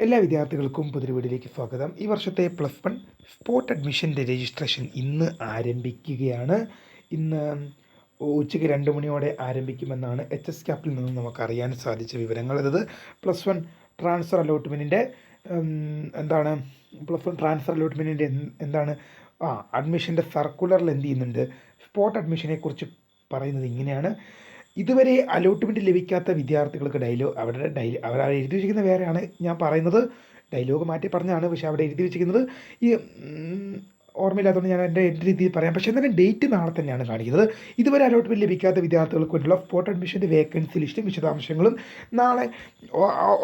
എല്ലാ വിദ്യാർത്ഥികൾക്കും പുതിയ വീഡിയോയിലേക്ക് സ്വാഗതം. ഈ വർഷത്തെ +1 സ്പോട്ട് അഡ്മിഷൻ്റെ രജിസ്ട്രേഷൻ ഇന്ന് ആരംഭിക്കുകയാണ്. ഇന്ന് ഉച്ചയ്ക്ക് 2 മണിയോടെ ആരംഭിക്കുമെന്നാണ് HSCAPൽ നിന്നും നമുക്കറിയാൻ സാധിച്ച വിവരങ്ങൾ. അതായത് +1 ട്രാൻസ്ഫർ അലോട്ട്മെൻറ്റിൻ്റെ എന്താണ് +1 ട്രാൻസ്ഫർ അലോട്ട്മെൻറ്റിൻ്റെ എന്താണ് അഡ്മിഷൻ്റെ സർക്കുലറിൽ എന്ത് ചെയ്യുന്നുണ്ട്, സ്പോട്ട് അഡ്മിഷനെക്കുറിച്ച് പറയുന്നത് ഇങ്ങനെയാണ്. ഇതുവരെ അലോട്ട്മെൻറ്റ് ലഭിക്കാത്ത വിദ്യാർത്ഥികൾക്ക് അവർ എഴുതി വെച്ചിരിക്കുന്ന വേറെയാണ്, ഞാൻ പറയുന്നത് ഡയലോഗ് മാറ്റി പറഞ്ഞാണ്. പക്ഷേ അവിടെ എഴുതി വെച്ചിരിക്കുന്നത് ഈ ഓർമ്മയില്ലാത്തതുകൊണ്ട് ഞാൻ എൻ്റെ രീതിയിൽ പറയാം. പക്ഷേ എന്നാലും ഡേറ്റ് നാളെ തന്നെയാണ് കാണിക്കുന്നത്. ഇതുവരെ അലോട്ട്മെൻറ്റ് ലഭിക്കാത്ത വിദ്യാർത്ഥികൾക്ക് വേണ്ടിയുള്ള സ്പോട്ട് അഡ്മിഷൻ്റെ വേക്കൻസി ലിസ്റ്റും വിശദാംശങ്ങളും നാളെ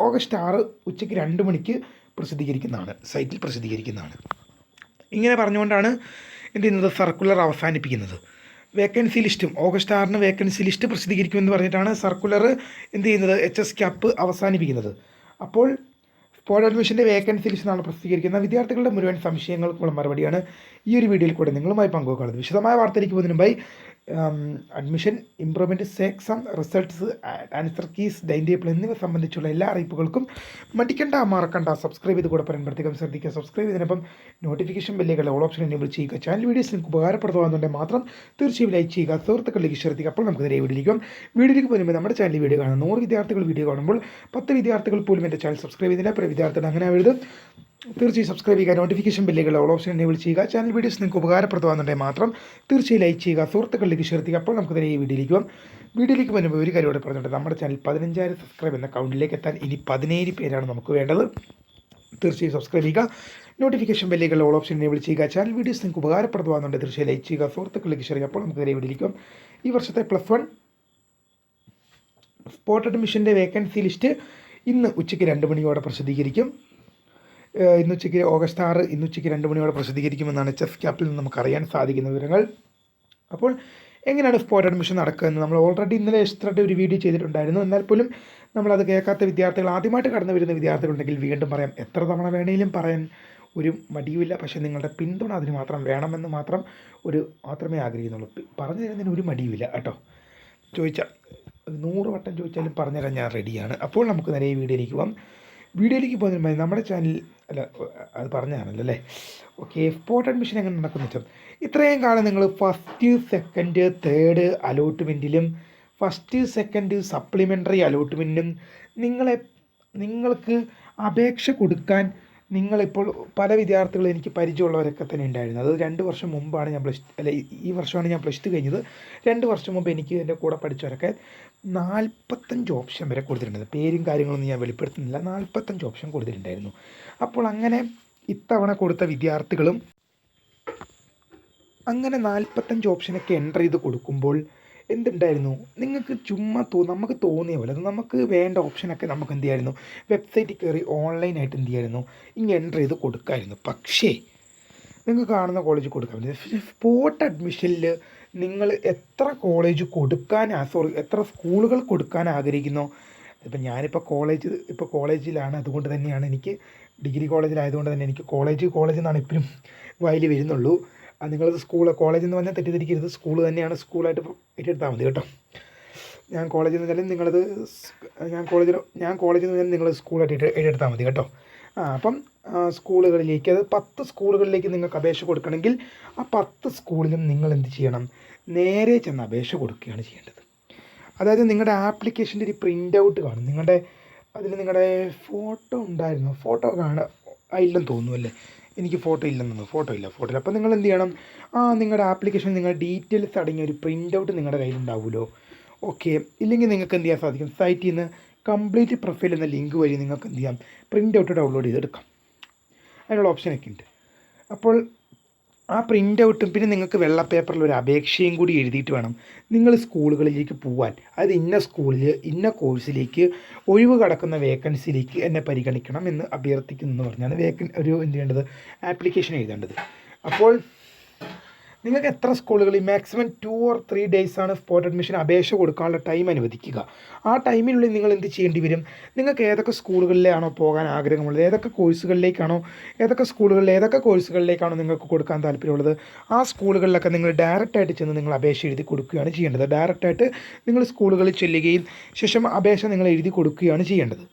ഓഗസ്റ്റ് 6 ഉച്ചയ്ക്ക് 2 മണിക്ക് പ്രസിദ്ധീകരിക്കുന്നതാണ്, സൈറ്റിൽ പ്രസിദ്ധീകരിക്കുന്നതാണ്. ഇങ്ങനെ പറഞ്ഞുകൊണ്ടാണ് എന്ത് ചെയ്യുന്നത്, സർക്കുലർ അവസാനിപ്പിക്കുന്നത്. വേക്കൻസി ലിസ്റ്റും ഓഗസ്റ്റ് 6 വേക്കൻസി ലിസ്റ്റ് പ്രസിദ്ധീകരിക്കുമെന്ന് പറഞ്ഞിട്ടാണ് സർക്കുലർ എന്ത് ചെയ്യുന്നത്, HSCAP അവസാനിപ്പിക്കുന്നത്. അപ്പോൾ സ്പോട്ട് അഡ്മിഷൻ്റെ വേക്കൻസി ലിസ്റ്റാണ് പ്രസിദ്ധീകരിക്കുന്നത്. വിദ്യാർത്ഥികളുടെ മുഴുവൻ സംശയങ്ങൾക്കുള്ള മറുപടിയാണ് ഈ ഒരു വീഡിയോയിൽ കൂടെ നിങ്ങളുമായി പങ്കുവെക്കുന്നത്. വിശദമായ വാർത്തയിലേക്ക് പോകുന്നതിന് മുമ്പായി admission, improvement, exam results, answer keys, time table എന്നിവ സംബന്ധിച്ചുള്ള എല്ലാ അറിയിപ്പുകൾക്കും മറക്കണ്ട സബ്സ്ക്രൈബ് ചെയ്ത് കൂടെ പറയാൻ പ്രത്യേകം ശ്രദ്ധിക്കുക. സബ്സ്ക്രൈബ് ചെയ്തതിനൊപ്പം നോട്ടിഫിക്കേഷൻ ബെല്ലുകൾ ഓൾ ഓപ്ഷൻ എനേബിൾ ചെയ്യുക. ചാനൽ വീഡിയോസ് നിങ്ങൾക്ക് ഉപകാരപ്പെടുത്തുവാന്നുണ്ടെങ്കിൽ മാത്രം തീർച്ചയായും ലൈക്ക് ചെയ്യുക, സുഹൃത്തുക്കളിലേക്ക് ശ്രദ്ധിക്കുക. അപ്പോൾ നമുക്ക് നേരെ വീഡിയോയിലേക്ക് പോകുമ്പോൾ നമ്മുടെ ചാനൽ വീഡിയോ കാണും 100 വിദ്യാർത്ഥികൾ വീഡിയോ കാണുമ്പോൾ 10 വിദ്യാർത്ഥികൾ പോലും എൻ്റെ ചാനൽ സബ്സ്ക്രൈബ് ചെയ്തില്ല. അപ്പോൾ വിദ്യാർത്ഥികൾ അങ്ങനെ എഴുതും. തീർച്ചയായും സബ്സ്ക്രൈബ് ചെയ്യുക, നോട്ടിഫിക്കേഷൻ ബെല്ലുകൾ ഓൾ ഓപ്ഷൻ എനേബിൾ ചെയ്യുക. ചാനൽ വീഡിയോസ് നിങ്ങൾക്ക് ഉപകാരപ്പെടുത്തുവാന്നുണ്ടെങ്കിൽ മാത്രം തീർച്ചയായും ലൈക്ക് ചെയ്യുക, സുഹൃത്തുക്കളിലേക്ക് ശ്രദ്ധിക്കുക. അപ്പോൾ നമുക്ക് തന്നെ ഈ വീഡിയോയിലേക്ക് വരുമ്പോൾ ഒരു കാര്യം ഇവിടെ പറഞ്ഞിട്ട്, നമ്മുടെ ചാനൽ 15,000 സബ്സ്ക്രൈബ് എന്ന അക്കൗണ്ടിലേക്ക് എത്താൻ ഇനി 17 പേരാണ് നമുക്ക് വേണ്ടത്. തീർച്ചയായും സബ്സ്ക്രൈബ് ചെയ്യുക, നോട്ടിഫിക്കേഷൻ ബെല്ലുകൾ ഓൾ ഓപ്ഷൻ എനേബിൾ ചെയ്യുക. ചാനൽ വീഡിയോസ് നിങ്ങൾക്ക് ഉപകാരപ്പെടുത്തുവാന്നുണ്ടെങ്കിൽ തീർച്ചയായും ലൈക്ക് ചെയ്യുക, സുഹൃത്തുക്കളിലേക്ക് ശ്രദ്ധിക്കുക. അപ്പോൾ നമുക്ക് തന്നെ ഈ വർഷത്തെ +1 സ്പോട്ട് അഡ്മിഷൻ്റെ വേക്കൻസി ലിസ്റ്റ് ഇന്ന് ഉച്ചയ്ക്ക് 2 മണിയോടെ പ്രസിദ്ധീകരിക്കും. ഇന്നുച്ചയ്ക്ക് ഓഗസ്റ്റ് 6 ഇന്നുച്ചയ്ക്ക് 2 മണിയോടെ പ്രസിദ്ധീകരിക്കുമെന്നാണ് HSCAPൽ നിന്ന് നമുക്കറിയാൻ സാധിക്കുന്ന വിവരങ്ങൾ. അപ്പോൾ എങ്ങനെയാണ് സ്പോട്ട് അഡ്മിഷൻ നടക്കുകയെന്ന് നമ്മൾ ഓൾറെഡി ഇന്നലെ ഒരു വീഡിയോ ചെയ്തിട്ടുണ്ടായിരുന്നു. എന്നാൽ പോലും നമ്മളത് കേൾക്കാത്ത വിദ്യാർത്ഥികൾ, ആദ്യമായിട്ട് കടന്നു വരുന്ന വിദ്യാർത്ഥികളുണ്ടെങ്കിൽ വീണ്ടും പറയാം, എത്ര തവണ വേണമെങ്കിലും പറയാൻ ഒരു മടിയുമില്ല. പക്ഷേ നിങ്ങളുടെ പിന്തുണ അതിന് മാത്രം വേണമെന്ന് മാത്രമേ ആഗ്രഹിക്കുന്നുള്ളൂ. പറഞ്ഞു തരുന്നതിന് ഒരു മടിയുമില്ല കേട്ടോ. 100 വട്ടം ചോദിച്ചാലും പറഞ്ഞുതരാൻ ഞാൻ റെഡിയാണ്. അപ്പോൾ നമുക്ക് നേരെ വീഡിയോയിലേക്ക് പോകുന്നതിന് മുമ്പ് നമ്മുടെ ചാനൽ അത് പറഞ്ഞാണല്ലോ അല്ലേ. ഓക്കെ, സ്പോട്ട് അഡ്മിഷൻ എങ്ങനെ നടക്കുന്നു വെച്ചാൽ, ഇത്രയും കാലം നിങ്ങൾ ഫസ്റ്റ്, സെക്കൻഡ്, തേർഡ് അലോട്ട്മെൻറ്റിലും ഫസ്റ്റ്, സെക്കൻഡ് സപ്ലിമെൻ്ററി അലോട്ട്മെൻറ്റിലും നിങ്ങൾക്ക് അപേക്ഷ കൊടുക്കാൻ നിങ്ങളിപ്പോൾ പല വിദ്യാർത്ഥികളും എനിക്ക് പരിചയമുള്ളവരൊക്കെ തന്നെ ഉണ്ടായിരുന്നു. അത് 2 വർഷം മുമ്പാണ് ഞാൻ ഈ വർഷമാണ് ഞാൻ +2 കഴിഞ്ഞത്. 2 വർഷം മുമ്പ് എനിക്ക് എൻ്റെ കൂടെ പഠിച്ചവരൊക്കെ 45 ഓപ്ഷൻ വരെ കൊടുത്തിട്ടുണ്ടായിരുന്നു. പേരും കാര്യങ്ങളൊന്നും ഞാൻ വെളിപ്പെടുത്തുന്നില്ല, 45 ഓപ്ഷൻ കൊടുത്തിട്ടുണ്ടായിരുന്നു. അപ്പോൾ അങ്ങനെ ഇത്തവണ കൊടുത്ത വിദ്യാർത്ഥികളും അങ്ങനെ 45 ഓപ്ഷനൊക്കെ എൻ്റർ ചെയ്ത് കൊടുക്കുമ്പോൾ എന്തുണ്ടായിരുന്നു, നിങ്ങൾക്ക് ചുമ്മാ നമുക്ക് തോന്നിയ പോലെ അത് നമുക്ക് വേണ്ട ഓപ്ഷനൊക്കെ നമുക്ക് എന്ത് ചെയ്യായിരുന്നു, വെബ്സൈറ്റിൽ കയറി ഓൺലൈനായിട്ട് എന്ത് ചെയ്യായിരുന്നു, ഇങ്ങനെ എൻ്റർ ചെയ്ത് കൊടുക്കാമായിരുന്നു. പക്ഷേ നിങ്ങൾക്ക് കാണുന്ന കോളേജ് കൊടുക്കാൻ പറ്റില്ല. പക്ഷേ സ്പോട്ട് അഡ്മിഷനിൽ നിങ്ങൾ എത്ര സ്കൂളുകൾ കൊടുക്കാൻ ആഗ്രഹിക്കുന്നോ, ഇപ്പം ഞാനിപ്പോൾ കോളേജിലാണ്, അതുകൊണ്ട് തന്നെയാണ് എനിക്ക് ഡിഗ്രി കോളേജിലായതുകൊണ്ട് തന്നെ എനിക്ക് കോളേജ് എന്നാണ് ഇപ്പോഴും വായിൽ വരുന്നുള്ളൂ. നിങ്ങളത് കോളേജ് എന്ന് പറഞ്ഞാൽ തെറ്റിദ്ധരിക്കരുത്, സ്കൂൾ തന്നെയാണ്, സ്കൂളായിട്ട് ഏറ്റെടുത്താൽ മതി കേട്ടോ. ഞാൻ കോളേജ് എന്ന് പറഞ്ഞാലും നിങ്ങളത് ഞാൻ കോളേജ് എന്ന് പറഞ്ഞാൽ നിങ്ങൾ സ്കൂളായിട്ട് ഏറ്റെടുത്താൽ മതി കേട്ടോ. അപ്പം സ്കൂളുകളിലേക്ക്, അത് 10 സ്കൂളുകളിലേക്ക് നിങ്ങൾക്ക് അപേക്ഷ കൊടുക്കണമെങ്കിൽ ആ 10 സ്കൂളിലും നിങ്ങൾ എന്ത് ചെയ്യണം, നേരെ ചെന്ന് അപേക്ഷ കൊടുക്കുകയാണ് ചെയ്യേണ്ടത്. അതായത് നിങ്ങളുടെ ആപ്ലിക്കേഷൻ്റെ ഒരു പ്രിൻ്റ് ഔട്ട് കാണും, നിങ്ങളുടെ ഫോട്ടോ ഉണ്ടായിരുന്നു, ഫോട്ടോ ഇല്ലെന്ന് തോന്നുന്നു അല്ലേ, എനിക്ക് ഫോട്ടോ ഇല്ല. അപ്പോൾ നിങ്ങൾ എന്ത് ചെയ്യണം, നിങ്ങളുടെ ആപ്ലിക്കേഷൻ, നിങ്ങളുടെ ഡീറ്റെയിൽസ് അടങ്ങിയ ഒരു പ്രിൻ്റ് ഔട്ട് നിങ്ങളുടെ കയ്യിലുണ്ടാവുമല്ലോ. ഓക്കെ, ഇല്ലെങ്കിൽ നിങ്ങൾക്ക് എന്ത് ചെയ്യാൻ സാധിക്കും, സൈറ്റിൽ നിന്ന് കംപ്ലീറ്റ് പ്രൊഫൈൽ എന്ന ലിങ്ക് വഴി നിങ്ങൾക്ക് എന്ത് ചെയ്യാം, പ്രിൻ്റ് ഔട്ട് ഡൗൺലോഡ് ചെയ്തെടുക്കാം. അതിനുള്ള ഓപ്ഷനൊക്കെ ഉണ്ട്. അപ്പോൾ ആ പ്രിൻ്റ് ഔട്ടും പിന്നെ നിങ്ങൾക്ക് വെള്ള പേപ്പറിൽ ഒരു അപേക്ഷയും കൂടി എഴുതിയിട്ട് വേണം നിങ്ങൾ സ്കൂളുകളിലേക്ക് പോകാൻ. അത് ഇന്ന സ്കൂളിൽ ഇന്ന കോഴ്സിലേക്ക് ഒഴിവ് കിടക്കുന്ന വേക്കൻസിയിലേക്ക് എന്നെ പരിഗണിക്കണം എന്ന് അഭ്യർത്ഥിക്കുന്നു എന്ന് പറഞ്ഞാണ് എന്ത് ചെയ്യേണ്ടത്, ആപ്ലിക്കേഷൻ എഴുതേണ്ടത്. അപ്പോൾ നിങ്ങൾക്ക് എത്ര സ്കൂളുകളിൽ മാക്സിമം 2 or 3 days ആണ് സ്പോട്ട് അഡ്മിഷൻ അപേക്ഷ കൊടുക്കാനുള്ള ടൈം അനുവദിക്കുക. ആ ടൈമിനുള്ളിൽ നിങ്ങൾ എന്ത് ചെയ്യേണ്ടി വരും, നിങ്ങൾക്ക് ഏതൊക്കെ സ്കൂളുകളിലാണോ പോകാൻ ആഗ്രഹമുള്ളത്, ഏതൊക്കെ കോഴ്സുകളിലേക്കാണോ നിങ്ങൾക്ക് കൊടുക്കാൻ താല്പര്യമുള്ളത്, ആ സ്കൂളുകളിലൊക്കെ നിങ്ങൾ ഡയറക്റ്റായിട്ട് ചെന്ന് നിങ്ങൾ അപേക്ഷ എഴുതി കൊടുക്കുകയാണ് ചെയ്യേണ്ടത്. ഡയറക്റ്റായിട്ട് നിങ്ങൾ സ്കൂളുകളിൽ ചെല്ലുകയും ശേഷം അപേക്ഷ നിങ്ങൾ എഴുതി കൊടുക്കുകയാണ് ചെയ്യേണ്ടത്.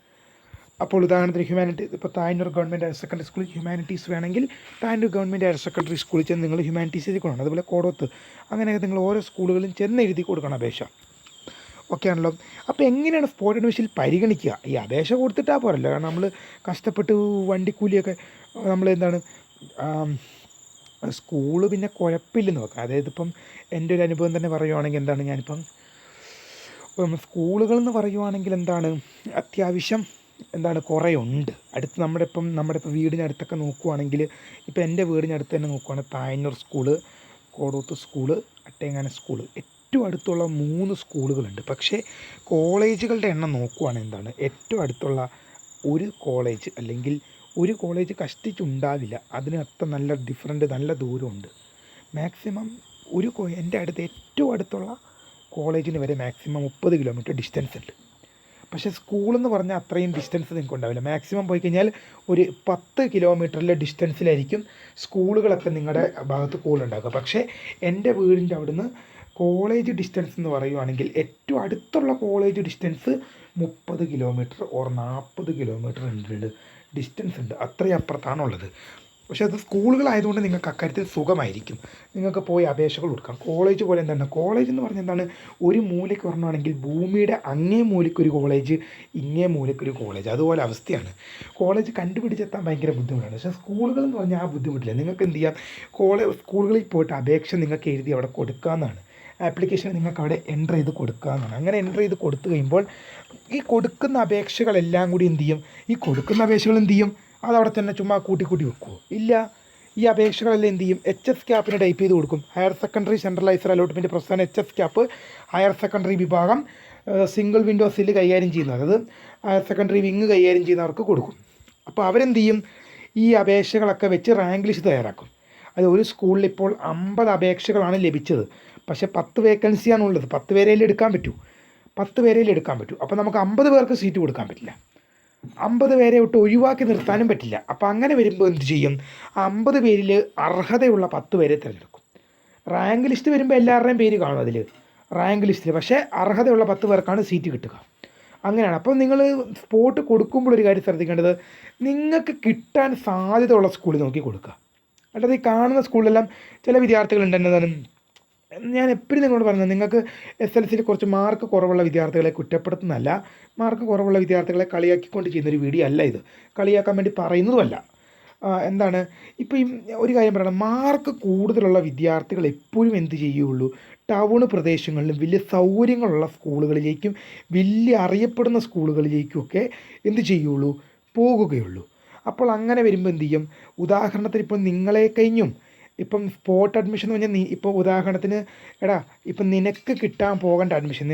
അപ്പോൾ ഉദാഹരണത്തിന് ഹ്യൂമാനിറ്റീസ് ഇപ്പോൾ താനൂർ ഗവൺമെൻറ് ഹയർ സെക്കൻഡറി സ്കൂളിൽ ഹ്യൂമാനിറ്റീസ് വേണമെങ്കിൽ താനൂർ ഗവൺമെൻറ് ഹയർ സെക്കൻഡറി സ്കൂളിൽ ചെന്ന് നിങ്ങൾ ഹ്യൂമാനിറ്റീസ് എഴുതി കൊടുക്കണം. അതുപോലെ കോടോത്ത് അങ്ങനെയൊക്കെ നിങ്ങൾ ഓരോ സ്കൂളുകളിലും ചെന്ന് എഴുതി കൊടുക്കണം അപേക്ഷ. ഓക്കെ ആണല്ലോ. അപ്പോൾ എങ്ങനെയാണ് സ്പോട്ട് അഡ്മിഷനിൽ പരിഗണിക്കുക? ഈ അപേക്ഷ കൊടുത്തിട്ടാൽ പോരല്ലോ, കാരണം നമ്മൾ കഷ്ടപ്പെട്ട് വണ്ടിക്കൂലിയൊക്കെ നമ്മൾ എന്താണ് സ്കൂള് പിന്നെ കുഴപ്പമില്ലെന്ന് വെക്കാം. അതായത് ഇപ്പം എൻ്റെ ഒരു അനുഭവം തന്നെ പറയുവാണെങ്കിൽ എന്താണ്, ഞാനിപ്പം സ്കൂളുകളെന്ന് പറയുവാണെങ്കിൽ എന്താണ് അത്യാവശ്യം എന്താണ് കുറേ ഉണ്ട് അടുത്ത്. നമ്മുടെ ഇപ്പോൾ വീടിനടുത്തൊക്കെ നോക്കുവാണെങ്കിൽ, ഇപ്പോൾ എൻ്റെ വീടിനടുത്ത് തന്നെ നോക്കുവാണെങ്കിൽ Thayannur school, Kodoth school, Attenganam school, ഏറ്റവും അടുത്തുള്ള 3 സ്കൂളുകളുണ്ട്. പക്ഷേ കോളേജുകളുടെ എണ്ണം നോക്കുവാണെങ്കിൽ എന്താണ് ഏറ്റവും അടുത്തുള്ള ഒരു കോളേജ് അല്ലെങ്കിൽ ഒരു കോളേജ് കഷ്ടിച്ചുണ്ടാവില്ല, അതിനകത്ത് നല്ല ഡിഫറൻറ്റ് നല്ല ദൂരമുണ്ട്. മാക്സിമം എൻ്റെ അടുത്ത് ഏറ്റവും അടുത്തുള്ള കോളേജിന് വരെ മാക്സിമം 30 കിലോമീറ്റർ ഡിസ്റ്റൻസ് ഉണ്ട്. പക്ഷേ സ്കൂളെന്ന് പറഞ്ഞാൽ അത്രയും ഡിസ്റ്റൻസ് നിങ്ങൾക്ക് ഉണ്ടാവില്ല. മാക്സിമം പോയി കഴിഞ്ഞാൽ ഒരു 10 കിലോമീറ്ററിലെ ഡിസ്റ്റൻസിലായിരിക്കും സ്കൂളുകളൊക്കെ നിങ്ങളുടെ ഭാഗത്ത് കൂടുതലുണ്ടാക്കുക. പക്ഷേ എൻ്റെ വീടിൻ്റെ അവിടുന്ന് കോളേജ് ഡിസ്റ്റൻസ് എന്ന് പറയുവാണെങ്കിൽ ഏറ്റവും അടുത്തുള്ള college distance 30 kilometre or 40 kilometre ഉണ്ട്, ഡിസ്റ്റൻസ് ഉണ്ട്. അത്രയും അപ്പുറത്താണുള്ളത്. പക്ഷേ അത് സ്കൂളുകളായതുകൊണ്ട് നിങ്ങൾക്ക് അക്കാര്യത്തിൽ സുഖമായിരിക്കും, നിങ്ങൾക്ക് പോയി അപേക്ഷകൾ കൊടുക്കാം. കോളേജ് പോലെ എന്താണ്, കോളേജ് എന്ന് പറഞ്ഞാൽ എന്താണ്, ഒരു മൂലയ്ക്ക് പറഞ്ഞാണെങ്കിൽ ഭൂമിയുടെ അങ്ങേ മൂലയ്ക്കൊരു കോളേജ്, ഇങ്ങേ മൂലയ്ക്കൊരു കോളേജ്, അതുപോലെ അവസ്ഥയാണ്. കോളേജ് കണ്ടുപിടിച്ചെത്താൻ ഭയങ്കര ബുദ്ധിമുട്ടാണ്. പക്ഷേ സ്കൂളുകൾ എന്ന് പറഞ്ഞാൽ ആ ബുദ്ധിമുട്ടില്ല. നിങ്ങൾക്ക് എന്ത് ചെയ്യാം, സ്കൂളുകളിൽ പോയിട്ട് അപേക്ഷ നിങ്ങൾക്ക് എഴുതി അവിടെ കൊടുക്കാമെന്നാണ്. ആപ്ലിക്കേഷൻ നിങ്ങൾക്ക് അവിടെ എൻ്റർ ചെയ്ത് കൊടുക്കാമെന്നാണ്. അങ്ങനെ എൻ്റർ ചെയ്ത് കൊടുത്തു കഴിയുമ്പോൾ ഈ കൊടുക്കുന്ന അപേക്ഷകളെല്ലാം കൂടി എന്ത് ചെയ്യും, ഈ കൊടുക്കുന്ന അപേക്ഷകൾ എന്ത് ചെയ്യും, അതവിടെ തന്നെ ചുമ്മാ കൂട്ടി വെക്കുമോ? ഇല്ല. ഈ അപേക്ഷകളെല്ലാം എന്ത് ചെയ്യും, HS ക്യാപ്പിന് ടൈപ്പ് ചെയ്ത് കൊടുക്കും. ഹയർ സെക്കൻഡറി സെൻട്രലൈസർ അലോട്ട്മെൻറ്റ് പ്രസ്ഥാനം HS ക്യാപ്പ് ഹയർ സെക്കൻഡറി വിഭാഗം സിംഗിൾ വിൻഡോസിൽ കൈകാര്യം ചെയ്യുന്നത്, അതായത് ഹയർ സെക്കൻഡറി വിങ് കൈകാര്യം ചെയ്യുന്നവർക്ക് കൊടുക്കും. അപ്പോൾ അവരെന്ത് ചെയ്യും, ഈ അപേക്ഷകളൊക്കെ വെച്ച് റാങ്ക് ലിസ്റ്റ് തയ്യാറാക്കും. അത് ഒരു സ്കൂളിൽ ഇപ്പോൾ 50 അപേക്ഷകളാണ് ലഭിച്ചത്. പക്ഷേ 10 വേക്കൻസിയാണ് ഉള്ളത്. 10 പേരെയിൽ എടുക്കാൻ പറ്റൂ. അപ്പോൾ നമുക്ക് 50 പേർക്ക് സീറ്റ് കൊടുക്കാൻ പറ്റില്ല. 50 പേരെ ഒട്ട് ഒഴിവാക്കി നിർത്താനും പറ്റില്ല. അപ്പോൾ അങ്ങനെ വരുമ്പോൾ എന്ത് ചെയ്യും, 50 പേരിൽ അർഹതയുള്ള 10 പേരെ തിരഞ്ഞെടുക്കും. റാങ്ക് ലിസ്റ്റ് വരുമ്പോൾ എല്ലാവരുടെയും പേര് കാണും അതിൽ റാങ്ക് ലിസ്റ്റിൽ. പക്ഷേ അർഹതയുള്ള 10 പേർക്കാണ് സീറ്റ് കിട്ടുക. അങ്ങനെയാണ്. അപ്പോൾ നിങ്ങൾ സ്പോട്ട് കൊടുക്കുമ്പോൾ ഒരു കാര്യം ശ്രദ്ധിക്കേണ്ടത്, നിങ്ങൾക്ക് കിട്ടാൻ സാധ്യതയുള്ള സ്കൂളിൽ നോക്കി കൊടുക്കുക. അല്ലാതെ ഈ കാണുന്ന സ്കൂളിലെല്ലാം ചില വിദ്യാർത്ഥികളുണ്ടെന്നതാണ് ഞാൻ എപ്പോഴും നിങ്ങളോട് പറയുന്നത്. നിങ്ങൾക്ക് SLCയിൽ കുറച്ച് മാർക്ക് കുറവുള്ള വിദ്യാർത്ഥികളെ കുറ്റപ്പെടുത്തുന്നതല്ല, മാർക്ക് കുറവുള്ള വിദ്യാർത്ഥികളെ കളിയാക്കിക്കൊണ്ട് ചെയ്യുന്നൊരു വീഡിയോ അല്ല ഇത്, കളിയാക്കാൻ വേണ്ടി പറയുന്നതുമല്ല. എന്താണ് ഇപ്പോൾ ഈ ഒരു കാര്യം പറയണം, മാർക്ക് കൂടുതലുള്ള വിദ്യാർത്ഥികൾ എപ്പോഴും എന്ത് ചെയ്യുകയുള്ളൂ, ടൗൺ പ്രദേശങ്ങളിലും വലിയ സൗകര്യങ്ങളുള്ള സ്കൂളുകളിലേക്കും വലിയ അറിയപ്പെടുന്ന സ്കൂളുകളിലേക്കുമൊക്കെ എന്ത് ചെയ്യുകയുള്ളൂ, പോകുകയുള്ളൂ. അപ്പോൾ അങ്ങനെ വരുമ്പോൾ എന്ത് ചെയ്യും, ഉദാഹരണത്തിന് ഇപ്പോൾ നിങ്ങളെ കഴിഞ്ഞും ഇപ്പം സ്പോട്ട് അഡ്മിഷൻ എന്ന് പറഞ്ഞാൽ ഇപ്പോൾ ഉദാഹരണത്തിന് ഇപ്പം നിനക്ക് കിട്ടാൻ പോകേണ്ട അഡ്മിഷൻ,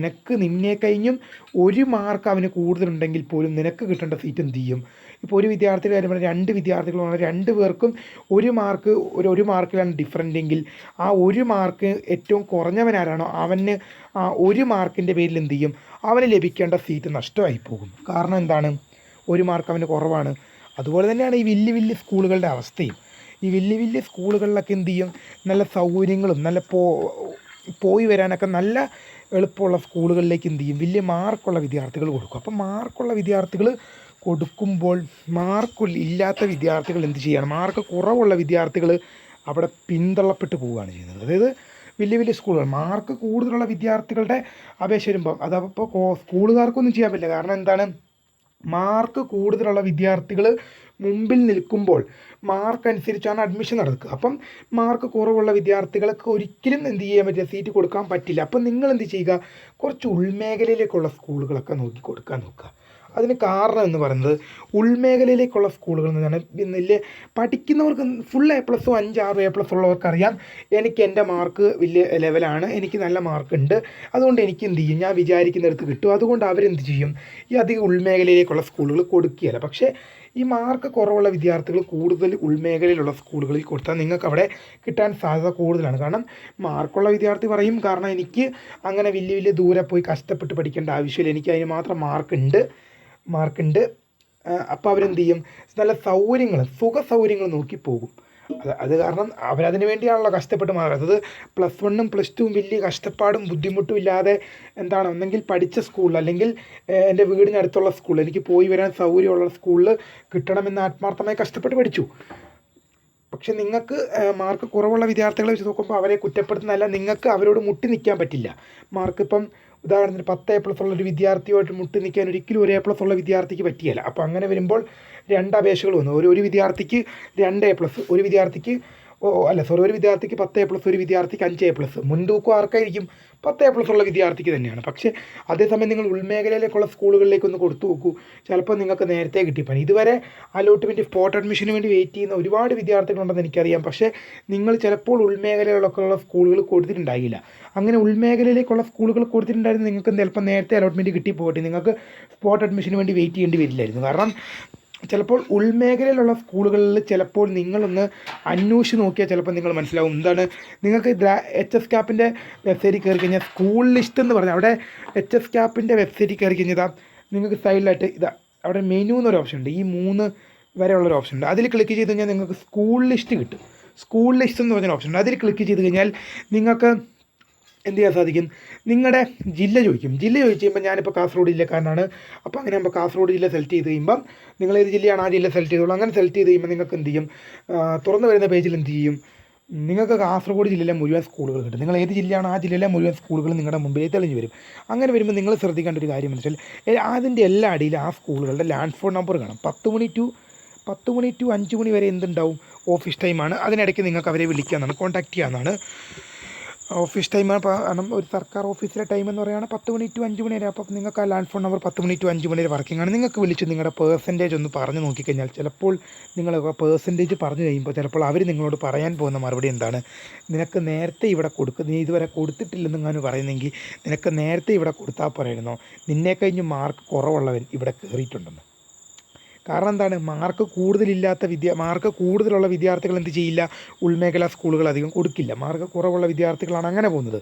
നിന്നെ കഴിഞ്ഞും 1 മാർക്ക് അവന് കൂടുതലുണ്ടെങ്കിൽ പോലും നിനക്ക് കിട്ടേണ്ട സീറ്റ് എന്ത് ചെയ്യും. ഇപ്പോൾ ഒരു വിദ്യാർത്ഥിയുടെ കാര്യം പറഞ്ഞാൽ 2 വിദ്യാർത്ഥികളാണ്, 2 പേർക്കും 1 മാർക്ക് ഒരു മാർക്കിലാണ് ഡിഫറൻ്റ് എങ്കിൽ ആ 1 മാർക്ക് ഏറ്റവും കുറഞ്ഞവനാരാണോ അവന് ആ 1 മാർക്കിൻ്റെ പേരിൽ എന്ത് ചെയ്യും, അവന് ലഭിക്കേണ്ട സീറ്റ് നഷ്ടമായി പോകും. കാരണം എന്താണ്, 1 മാർക്ക് അവന് കുറവാണ്. അതുപോലെ തന്നെയാണ് ഈ വലിയ സ്കൂളുകളുടെ അവസ്ഥയും. ഈ വലിയ സ്കൂളുകളിലൊക്കെ എന്ത് ചെയ്യും, നല്ല സൗകര്യങ്ങളും നല്ല പോയി വരാനൊക്കെ നല്ല എളുപ്പമുള്ള സ്കൂളുകളിലേക്ക് എന്ത് ചെയ്യും, വലിയ മാർക്കുള്ള വിദ്യാർത്ഥികൾ കൊടുക്കും. അപ്പോൾ മാർക്കുള്ള വിദ്യാർത്ഥികൾ കൊടുക്കുമ്പോൾ ഇല്ലാത്ത വിദ്യാർത്ഥികൾ എന്ത് ചെയ്യണം, മാർക്ക് കുറവുള്ള വിദ്യാർത്ഥികൾ അവിടെ പിന്തള്ളപ്പെട്ട് പോവുകയാണ് ചെയ്യുന്നത്. അതായത് വലിയ സ്കൂളുകൾ മാർക്ക് കൂടുതലുള്ള വിദ്യാർത്ഥികളുടെ അപേക്ഷ വരുമ്പോൾ അതപ്പോൾ സ്കൂളുകാർക്കൊന്നും ചെയ്യാൻ പറ്റില്ല. കാരണം എന്താണ്, മാർക്ക് കൂടുതലുള്ള വിദ്യാർത്ഥികൾ മുമ്പിൽ നിൽക്കുമ്പോൾ മാർക്ക് അനുസരിച്ചാണ് അഡ്മിഷൻ നടക്കുക. അപ്പം മാർക്ക് കുറവുള്ള വിദ്യാർത്ഥികൾക്ക് ഒരിക്കലും എന്ത് ചെയ്യാൻ പറ്റില്ല, സീറ്റ് കൊടുക്കാൻ പറ്റില്ല. അപ്പം നിങ്ങൾ എന്ത് ചെയ്യുക, കുറച്ച് ഉൾമേഖലയിലേക്കുള്ള സ്കൂളുകളൊക്കെ കൊടുക്കാൻ നോക്കുക. അതിന് കാരണം എന്ന് പറയുന്നത്, ഉൾമേഖലയിലേക്കുള്ള സ്കൂളുകൾ എന്ന് പറഞ്ഞാൽ വലിയ പഠിക്കുന്നവർക്ക് ഫുൾ A+, 5, 6 A+ ഉള്ളവർക്കറിയാം എനിക്ക് എൻ്റെ മാർക്ക് വലിയ ലെവലാണ്, എനിക്ക് നല്ല മാർക്കുണ്ട്, അതുകൊണ്ട് എനിക്ക് എന്ത് ചെയ്യും, ഞാൻ വിചാരിക്കുന്നിടത്ത് കിട്ടും. അതുകൊണ്ട് അവരെന്ത് ചെയ്യും, ഈ അധികം ഉൾമേഖലയിലേക്കുള്ള സ്കൂളുകൾ കൊടുക്കുകയില്ല. പക്ഷേ ഈ മാർക്ക് കുറവുള്ള വിദ്യാർത്ഥികൾ കൂടുതൽ ഉൾമേഖലയിലുള്ള സ്കൂളുകളിൽ കൊടുത്താൽ നിങ്ങൾക്ക് അവിടെ കിട്ടാൻ സാധ്യത കൂടുതലാണ്. കാരണം മാർക്കുള്ള വിദ്യാർത്ഥി പറയും, കാരണം എനിക്ക് അങ്ങനെ വലിയ ദൂരെ പോയി കഷ്ടപ്പെട്ട് പഠിക്കേണ്ട ആവശ്യമില്ല, എനിക്ക് അതിന് മാത്രം മാർക്കുണ്ട്. അപ്പോൾ അവരെന്ത് ചെയ്യും, നല്ല സുഖ സൗകര്യങ്ങൾ നോക്കി പോകും. അത് കാരണം അവരതിന് വേണ്ടിയാണല്ലോ കഷ്ടപ്പെട്ട് മാറുന്നത്. അത് +1ഉം +2ഉം വലിയ കഷ്ടപ്പാടും ബുദ്ധിമുട്ടും ഇല്ലാതെ ഒന്നെങ്കിൽ പഠിച്ച സ്കൂളിൽ, അല്ലെങ്കിൽ എൻ്റെ വീടിനടുത്തുള്ള സ്കൂളിൽ, എനിക്ക് പോയി വരാൻ സൗകര്യമുള്ള സ്കൂളിൽ കിട്ടണമെന്ന് ആത്മാർത്ഥമായി കഷ്ടപ്പെട്ട് പഠിച്ചു. പക്ഷെ നിങ്ങൾക്ക് മാർക്ക് കുറവുള്ള വിദ്യാർത്ഥികളെ വെച്ച് നോക്കുമ്പോൾ അവരെ കുറ്റപ്പെടുത്തുന്നതല്ല, നിങ്ങൾക്ക് അവരോട് മുട്ടി നിൽക്കാൻ പറ്റില്ല. ഇപ്പം ഉദാഹരണത്തിന് 10 A+ ഉള്ളൊരു വിദ്യാർത്ഥിയുമായിട്ട് മുട്ടി നിൽക്കാൻ ഒരിക്കലും ഒരു A+ ഉള്ള വിദ്യാർത്ഥിക്ക് പറ്റിയല്ല. അപ്പോൾ അങ്ങനെ വരുമ്പോൾ 2 അപേക്ഷകൾ വന്നു. ഒരു വിദ്യാർത്ഥിക്ക് 2 A+, ഒരു വിദ്യാർത്ഥിക്ക് ഒരു വിദ്യാർത്ഥിക്ക് 10 A+, ഒരു വിദ്യാർത്ഥിക്ക് 5 A+. മുൻതൂക്കം ആർക്കായിരിക്കും? 10 A+ ഉള്ള വിദ്യാർത്ഥിക്ക് തന്നെയാണ്. പക്ഷേ അതേസമയം നിങ്ങൾ ഉൾമേഖലയിലേക്കുള്ള സ്കൂളുകളിലേക്കൊന്ന് കൊടുത്തു നോക്കൂ, ചിലപ്പോൾ നിങ്ങൾക്ക് നേരത്തെ കിട്ടിപ്പോയി. ഇതുവരെ അലോട്ട്മെൻറ്റ് സ്പോട്ട് അഡ്മിഷന് വേണ്ടി വെയിറ്റ് ചെയ്യുന്ന ഒരുപാട് വിദ്യാർത്ഥികളുണ്ടെന്ന് എനിക്കറിയാം. പക്ഷേ നിങ്ങൾ ചിലപ്പോൾ ഉൾമേഖലയിലൊക്കെയുള്ള സ്കൂളുകൾ കൊടുത്തിട്ടുണ്ടായില്ല. അങ്ങനെ ഉൾമേഖലയിലേക്കുള്ള സ്കൂളുകൾ കൊടുത്തിട്ടുണ്ടായിരുന്നു, നിങ്ങൾക്ക് ചിലപ്പോൾ നേരത്തെ അലോട്ട്മെൻറ്റ് കിട്ടിപ്പോയിട്ട് നിങ്ങൾക്ക് സ്പോട്ട് അഡ്മിഷന് വേണ്ടി വെയിറ്റ് ചെയ്യേണ്ടി വരില്ലായിരുന്നു. കാരണം ചിലപ്പോൾ ഉൾമേഖലയിലുള്ള സ്കൂളുകളിൽ ചിലപ്പോൾ നിങ്ങളൊന്ന് അന്വേഷിച്ച് നോക്കിയാൽ ചിലപ്പോൾ നിങ്ങൾ മനസ്സിലാവും. നിങ്ങൾക്ക് HS CAPൻ്റെ വെബ്സൈറ്റിൽ കയറി കഴിഞ്ഞാൽ സ്കൂൾ ലിസ്റ്റ് എന്ന് പറഞ്ഞാൽ അവിടെ HS CAPൻ്റെ വെബ്സൈറ്റിൽ കയറി കഴിഞ്ഞാൽ നിങ്ങൾക്ക് സൈഡിലായിട്ട് അവിടെ മെനു എന്നൊരു ഓപ്ഷൻ ഉണ്ട്. ഈ 3 വരെയുള്ളൊരു ഓപ്ഷൻ ഉണ്ട്. അതിൽ ക്ലിക്ക് ചെയ്ത് കഴിഞ്ഞാൽ നിങ്ങൾക്ക് സ്കൂൾ ലിസ്റ്റ് കിട്ടും. സ്കൂൾ ലിസ്റ്റ് എന്ന് പറഞ്ഞൊരു ഓപ്ഷൻ ഉണ്ട്. അതിൽ ക്ലിക്ക് ചെയ്ത് കഴിഞ്ഞാൽ നിങ്ങൾക്ക് എന്ത് ചെയ്യാൻ സാധിക്കും? നിങ്ങളുടെ ജില്ല ചോദിക്കും. ജില്ല ചോദിച്ച് കഴിയുമ്പോൾ ഞാനിപ്പോൾ കാസർഗോഡ് ജില്ലക്കാരനാണ്. അപ്പോൾ അങ്ങനെ ആകുമ്പോൾ കാസർഗോഡ് ജില്ല സെലക്ട് ചെയ്ത് കഴിയുമ്പം നിങ്ങൾ ഏത് ജില്ലയാണ് ആ ജില്ല സെലക്ട് ചെയ്തോളൂ. അങ്ങനെ സെലക്ട് ചെയ്ത് കഴിയുമ്പോൾ നിങ്ങൾക്ക് എന്ത് ചെയ്യും? തുറന്നു വരുന്ന പേജിൽ എന്ത് ചെയ്യും? നിങ്ങൾക്ക് കാസർഗോഡ് ജില്ലയിലെ മുഴുവൻ സ്കൂളുകൾ കിട്ടും. നിങ്ങൾ ഏത് ജില്ലയാണ് ആ ജില്ലയിലെ മുഴുവൻ സ്കൂളുകൾ നിങ്ങളുടെ മുമ്പിൽ തെളിഞ്ഞു വരും. അങ്ങനെ വരുമ്പോൾ നിങ്ങൾ ശ്രദ്ധിക്കേണ്ട ഒരു കാര്യം എന്ന് വെച്ചാൽ അതിൻ്റെ എല്ലാ അടിയിലും ആ സ്കൂളുകളുടെ ലാൻഡ് ഫോൺ നമ്പർ കാണും. 10 മണി ടു 5 മണി വരെ എന്തുണ്ടാവും? ഓഫീസ് ടൈമാണ്. അതിനിടയ്ക്ക് നിങ്ങൾക്ക് അവരെ വിളിക്കാമെന്നാണ്, കോൺടാക്റ്റ് ചെയ്യാമെന്നാണ്. ഓഫീസ് ടൈമാണ്. കാരണം ഒരു സർക്കാർ ഓഫീസിലെ ടൈം എന്ന് പറയുകയാണ് 10 മണി ടു 5 മണി വരെ. അപ്പോൾ നിങ്ങൾക്ക് ആ ലാൻഡ് ഫോൺ നമ്പർ 10 മണി ടു 5 മണി വരെ വർക്കിംഗ് ആണ്. നിങ്ങൾക്ക് വിളിച്ച് നിങ്ങളുടെ പേഴ്സൻറ്റേജ് ഒന്ന് പറഞ്ഞു നോക്കിക്കഴിഞ്ഞാൽ ചിലപ്പോൾ നിങ്ങൾ പേഴ്സൻറ്റേജ് പറഞ്ഞു കഴിയുമ്പോൾ ചിലപ്പോൾ അവർ നിങ്ങളോട് പറയാൻ പോകുന്ന മറുപടി എന്താണ്? നിനക്ക് നേരത്തെ ഇവിടെ നീ ഇതുവരെ കൊടുത്തിട്ടില്ലെന്നെങ്ങാനും പറയുന്നെങ്കിൽ നിനക്ക് നേരത്തെ ഇവിടെ കൊടുത്താൽ പോരായിരുന്നോ? നിന്നെ കഴിഞ്ഞ് മാർക്ക് കുറവുള്ളവൻ ഇവിടെ കയറിയിട്ടുണ്ടെന്ന്. കാരണം എന്താണ്? മാർക്ക് കൂടുതലുള്ള വിദ്യാർത്ഥികൾ എന്ത് ചെയ്യില്ല? ഉൾമേഖലാ സ്കൂളുകൾ അധികം കൊടുക്കില്ല. മാർക്ക് കുറവുള്ള വിദ്യാർത്ഥികളാണ് അങ്ങനെ പോകുന്നത്.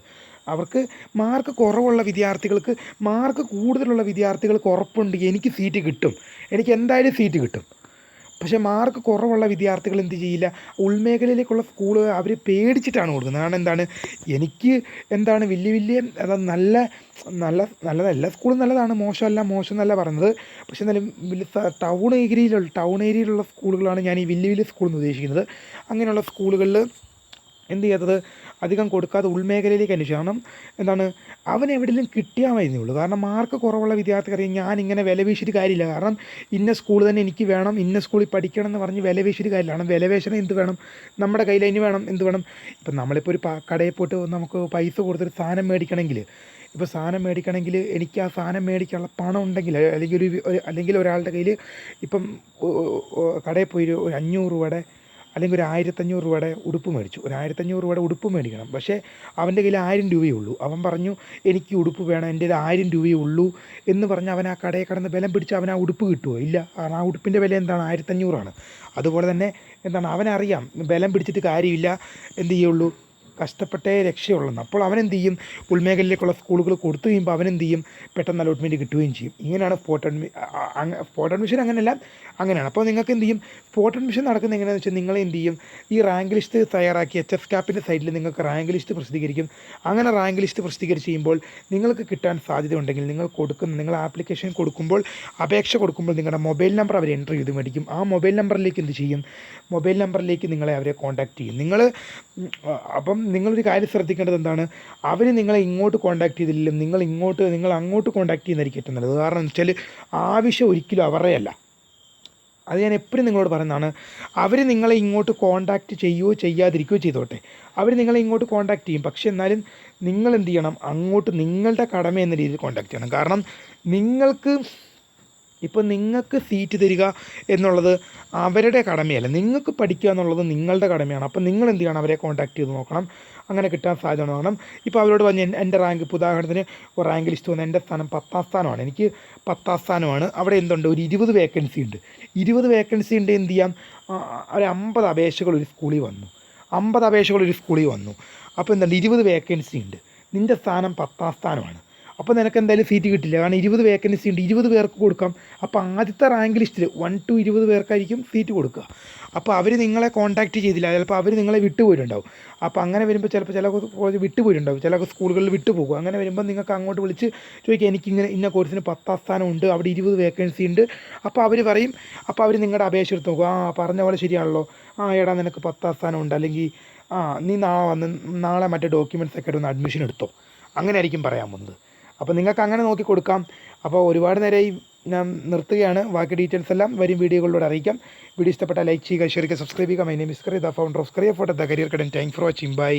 അവർക്ക് മാർക്ക് കുറവുള്ള വിദ്യാർത്ഥികൾക്ക് മാർക്ക് കൂടുതലുള്ള വിദ്യാർത്ഥികൾക്ക് ഉറപ്പുണ്ട് എനിക്ക് സീറ്റ് കിട്ടും, എനിക്ക് എന്തായാലും സീറ്റ് കിട്ടും. പക്ഷേ മാർക്ക് കുറവുള്ള വിദ്യാർത്ഥികൾ എന്ത് ചെയ്യില്ല? ഉൾമേഖലയിലേക്കുള്ള സ്കൂൾ അവർ പേടിച്ചിട്ടാണ് കൊടുക്കുന്നത്. കാരണം എനിക്ക് വലിയ നല്ലതല്ല, സ്കൂൾ നല്ലതാണ്, മോശം എന്നല്ല പറയുന്നത്. പക്ഷേ എന്നാലും ടൗൺ ഏരിയയിലുള്ള സ്കൂളുകളാണ് ഞാൻ ഈ വലിയ സ്കൂൾ എന്ന് ഉദ്ദേശിക്കുന്നത്. അങ്ങനെയുള്ള സ്കൂളുകളിൽ എന്ത് ചെയ്യാത്തത്? അധികം കൊടുക്കാതെ ഉൾമേഖലയിലേക്ക് അന്വേഷിക്കും. കാരണം അവൻ എവിടെയെങ്കിലും കിട്ടിയാൽ മതിയേ ഉള്ളൂ. കാരണം മാർക്ക് കുറവുള്ള വിദ്യാർത്ഥിക്കറിയാം ഞാനിങ്ങനെ വില വീശിയിട്ട് കാര്യമില്ല. കാരണം ഇന്ന സ്കൂൾ തന്നെ എനിക്ക് വേണം, ഇന്ന സ്കൂളിൽ പഠിക്കണം എന്ന് പറഞ്ഞ് വില വീശിയിട്ട് കാര്യമില്ല. കാരണം വില വീശണം എന്ത് വേണം? നമ്മുടെ കയ്യിൽ അതിന് വേണം എന്ത് വേണം? ഇപ്പം നമ്മളിപ്പോൾ ഒരു കടയിൽ പോയിട്ട് നമുക്ക് പൈസ കൊടുത്തൊരു സാധനം മേടിക്കണമെങ്കിൽ എനിക്ക് ആ സാധനം മേടിക്കാനുള്ള പണം ഉണ്ടെങ്കിൽ, അല്ലെങ്കിൽ ഒരാളുടെ കയ്യിൽ ഇപ്പം കടയിൽ പോയി ഒരു 500 രൂപയുടെ അല്ലെങ്കിൽ ഒരു 1500 രൂപയുടെ ഉടുപ്പ് മേടിച്ചു. ഒരു 1500 രൂപയുടെ ഉടുപ്പ് മേടിക്കണം. പക്ഷേ അവൻ്റെ കയ്യിൽ 1000 രൂപയേ ഉള്ളൂ. അവൻ പറഞ്ഞു എനിക്ക് ഉടുപ്പ് വേണം, എൻ്റെ 1000 രൂപയേ ഉള്ളൂ എന്ന് പറഞ്ഞ് അവൻ ആ കടയിൽ കിടന്ന് ബലം പിടിച്ച് അവൻ ആ ഉടുപ്പ് കിട്ടുമോ? ഇല്ല. കാരണം ആ ഉടുപ്പിൻ്റെ വില 1500 അതുപോലെ തന്നെ അവനറിയാം ബലം പിടിച്ചിട്ട് കാര്യമില്ല, എന്ത് ചെയ്യുള്ളൂ? കഷ്ടപ്പെട്ടേ രക്ഷയുള്ളെന്ന്. അപ്പോൾ അവനെന്ത് ചെയ്യും? ഉൾമേഖലയിലേക്കുള്ള സ്കൂളുകൾ കൊടുത്തു കഴിയുമ്പോൾ അവനെന്ത് ചെയ്യും? പെട്ടെന്ന് അലോട്ട്മെൻറ്റ് കിട്ടുകയും ചെയ്യും. ഇങ്ങനെയാണ് സ്പോട്ട് അഡ്മിഷൻ അങ്ങനെയാണ്. അപ്പോൾ നിങ്ങൾക്ക് എന്ത് ചെയ്യും? സ്പോട്ട് അഡ്മിഷൻ നടക്കുന്നത് എങ്ങനെയാണെന്ന് വെച്ചാൽ നിങ്ങൾ എന്ത് ചെയ്യും? ഈ റാങ്ക് ലിസ്റ്റ് തയ്യാറാക്കി HS CAPൻ്റെ സൈഡിൽ നിങ്ങൾക്ക് റാങ്ക് ലിസ്റ്റ് പ്രസിദ്ധീകരിക്കും. അങ്ങനെ റാങ്ക് ലിസ്റ്റ് പ്രസിദ്ധീകരിച്ച് ചെയ്യുമ്പോൾ നിങ്ങൾക്ക് കിട്ടാൻ സാധ്യതയുണ്ടെങ്കിൽ നിങ്ങൾ ആപ്ലിക്കേഷൻ കൊടുക്കുമ്പോൾ, അപേക്ഷ കൊടുക്കുമ്പോൾ നിങ്ങളുടെ മൊബൈൽ നമ്പർ അവർ എൻ്റർ ചെയ്ത് മേടിക്കും. ആ മൊബൈൽ നമ്പറിലേക്ക് എന്ത് ചെയ്യും? മൊബൈൽ നമ്പറിലേക്ക് നിങ്ങളെ അവരെ കോൺടാക്റ്റ് ചെയ്യും. അപ്പം നിങ്ങളൊരു കാര്യം ശ്രദ്ധിക്കേണ്ടത് എന്താണ്? അവർ നിങ്ങളെ ഇങ്ങോട്ട് കോൺടാക്റ്റ് ചെയ്തില്ലെങ്കിലും നിങ്ങൾ അങ്ങോട്ട് കോൺടാക്റ്റ് ചെയ്യുന്നതായിരിക്കും ഏറ്റവും നല്ലത്. കാരണം എന്ന് വെച്ചാൽ ആവശ്യം ഒരിക്കലും അവരുടെയല്ല. അത് ഞാൻ എപ്പോഴും നിങ്ങളോട് പറയുന്നതാണ്. അവർ നിങ്ങളെ ഇങ്ങോട്ട് കോൺടാക്റ്റ് ചെയ്യുകയോ ചെയ്യാതിരിക്കുകയോ ചെയ്തോട്ടെ, അവർ നിങ്ങളെ ഇങ്ങോട്ട് കോൺടാക്റ്റ് ചെയ്യും. പക്ഷേ എന്നാലും നിങ്ങൾ എന്ത് ചെയ്യണം? അങ്ങോട്ട് നിങ്ങളുടെ കടമ എന്ന രീതിയിൽ കോൺടാക്റ്റ് ചെയ്യണം. കാരണം നിങ്ങൾക്ക് സീറ്റ് തരിക എന്നുള്ളത് അവരുടെ കടമയല്ല, നിങ്ങൾക്ക് പഠിക്കുക എന്നുള്ളത് നിങ്ങളുടെ കടമയാണ്. അപ്പോൾ നിങ്ങൾ എന്ത് ചെയ്യണം? അവരെ കോൺടാക്റ്റ് ചെയ്ത് നോക്കണം, അങ്ങനെ കിട്ടാൻ സാധ്യത നോക്കണം. ഇപ്പോൾ അവരോട് പറഞ്ഞ് എൻ്റെ റാങ്ക്, ഇപ്പോൾ ഉദാഹരണത്തിന് ഒരു റാങ്ക് ലിസ്റ്റ് വന്ന് എൻ്റെ സ്ഥാനം 10ാം സ്ഥാനമാണ്, എനിക്ക് 10ാം സ്ഥാനമാണ്. അവിടെ എന്തുണ്ട്? ഒരു 20 വേക്കൻസി ഉണ്ട്. 20 വേക്കൻസി ഉണ്ട്. എന്ത് ചെയ്യാം? ഒരു 50 അപേക്ഷകൾ ഒരു സ്കൂളിൽ വന്നു. അപ്പോൾ എന്തുണ്ട്? 20 വേക്കൻസി ഉണ്ട്. നിൻ്റെ സ്ഥാനം 10ാം സ്ഥാനമാണ്. അപ്പോൾ നിനക്ക് എന്തായാലും സീറ്റ് കിട്ടില്ല. കാരണം 20 വേക്കൻസി ഉണ്ട്, 20 പേർക്ക് കൊടുക്കാം. അപ്പോൾ ആദ്യത്തെ റാങ്ക് ലിസ്റ്റിൽ 1 to 20 പേർക്കായിരിക്കും സീറ്റ് കൊടുക്കുക. അപ്പോൾ അവർ നിങ്ങളെ കോൺടാക്റ്റ് ചെയ്തില്ല, ചിലപ്പോൾ അവർ നിങ്ങളെ വിട്ടുപോയിട്ടുണ്ടാവും. അപ്പോൾ അങ്ങനെ വരുമ്പോൾ ചിലപ്പോൾ ചില കോളേജ് വിട്ടുപോയിട്ടുണ്ടാവും, ചില സ്കൂളുകളിൽ വിട്ടുപോകും. അങ്ങനെ വരുമ്പോൾ നിങ്ങൾക്ക് അങ്ങോട്ട് വിളിച്ച് ചോദിക്കുക, എനിക്കിങ്ങനെ ഇന്ന കോഴ്സിന് 10ാം സ്ഥാനം ഉണ്ട്, അവിടെ 20 വേക്കൻസി ഉണ്ട്. അപ്പോൾ അവർ പറയും, അപ്പോൾ അവർ നിങ്ങളുടെ അപേക്ഷ എടുത്ത് നോക്കും. പറഞ്ഞ പോലെ ശരിയാണല്ലോ, എടാ നിനക്ക് 10ാം സ്ഥാനം ഉണ്ട്, അല്ലെങ്കിൽ നീ നാളെ മറ്റേ ഡോക്യുമെൻറ്റ്സ് ഒക്കെ ഒന്ന് അഡ്മിഷൻ എടുത്തോ, അങ്ങനെ ആയിരിക്കും പറയാൻ പോകുന്നത്. അപ്പോൾ നിങ്ങൾക്ക് അങ്ങനെ നോക്കി കൊടുക്കാം. അപ്പോൾ ഒരുപാട് നേരമായി ഞാൻ നിർത്തുകയാണ്. ബാക്കി ഡീറ്റെയിൽസ് എല്ലാം വരും വീഡിയോകളിലൂടെ അറിയിക്കാം. വീഡിയോ ഇഷ്ടപ്പെട്ടാൽ ലൈക്ക് ചെയ്യുക, ഷെയർ ചെയ്യുക, സബ്സ്ക്രൈബ് ചെയ്യുക. My name is Kariya, the founder of Kariya for the career academy. Thank for watching. By.